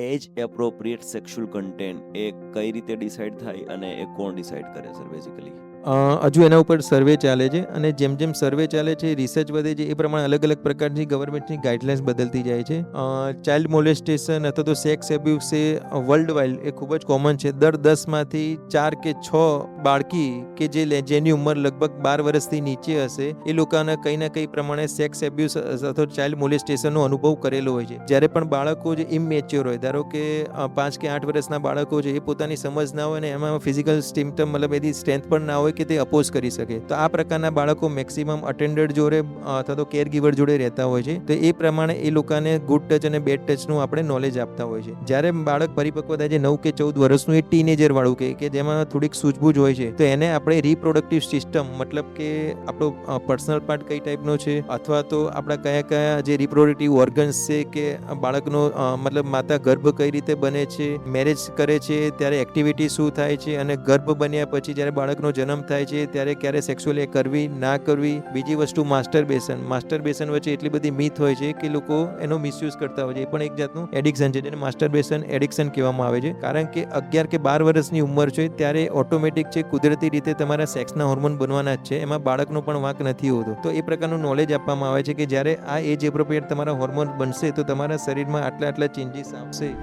એજ appropriate sexual content એ કઈ રીતે decide થાય અને એ કોણ ડિસાઇડ કરે સર બેઝિકલી? હજુ એના ઉપર સર્વે ચાલે છે અને જેમ જેમ સર્વે ચાલે છે, રિસર્ચ વધે છે, એ પ્રમાણે અલગ અલગ પ્રકારની ગવર્મેન્ટની ગાઈડલાઇન્સ બદલતી જાય છે. ચાઇલ્ડ મોલેસ્ટેશન અથવા તો સેક્સ એબ્યુઝ એ વર્લ્ડ વાઇડ એ ખૂબ જ કોમન છે. દર 10માંથી 4 કે 6 બાળકી કે જેની ઉંમર લગભગ 12 વર્ષથી નીચે હશે, એ લોકોને કંઈ ના કંઈ પ્રમાણે સેક્સ એબ્યુઝ અથવા ચાઇલ્ડ મોલેસ્ટેશનનો અનુભવ કરેલો હોય છે. જ્યારે પણ બાળકો જે ઇમેચ્યોર હોય, ધારો કે 5 કે 8 વર્ષના બાળકો છે, એ પોતાની સમજ ના હોય ને એમાં ફિઝિકલ સિમ્ટમ મતલબ એની સ્ટ્રેન્થ પણ ના હોય કે તે અપોઝ કરી શકે, તો આ પ્રકારના બાળકો મેક્સિમમ અટેન્ડર જોડે અથવા તો કેર ગીવર જોડે રહેતા હોય છે. તો એ પ્રમાણે એ લોકોને ગુડ ટચ અને બેડ ટચનું આપણે નોલેજ આપતા હોય છે. જ્યારે બાળક પરિપક્વ થાય છે 9 કે 14 વર્ષનું, એ ટીનેજર વાળું કે જેમાં થોડીક સૂઝબૂઝ હોય છે, તો એને આપણે રિપ્રોડક્ટિવ સિસ્ટમ મતલબ કે આપણો પર્સનલ પાર્ટ કઈ ટાઈપનો છે અથવા તો આપણા કયા કયા જે રિપ્રોડક્ટિવ ઓર્ગન્સ છે કે બાળકનો મતલબ માતા ગર્ભ કઈ રીતે બને છે, મેરેજ કરે છે ત્યારે એક્ટિવિટી શું થાય છે, અને ગર્ભ બન્યા પછી જ્યારે બાળકનો જન્મ થાય છે ત્યારે ક્યારે સેક્સ્યુઅલી કરવી ના કરવી. બીજી વસ્તુ માસ્ટરબેશન વચ્ચે એટલી બધી મીથ હોય છે કે લોકો એનો મિસયુઝ કરતા હોય છે. એ પણ એક જાતનું એડિક્શન છે, જેને માસ્ટરબેશન એડિક્શન કહેવામાં આવે છે. કારણ કે 11 કે 12 વર્ષની ઉંમર છે ત્યારે ઓટોમેટિક છે, કુદરતી રીતે તમારા સેક્સના હોર્મોન બનવાના જ છે, એમાં બાળકનો પણ વાંક નથી હોતો. તો એ પ્રકારનું નોલેજ આપવામાં આવે છે કે જ્યારે આ એજ એપ્રોપ્રિએટ તમારા હોર્મોન બનશે તો તમારા શરીરમાં આટલા ચેન્જીસ આવશે.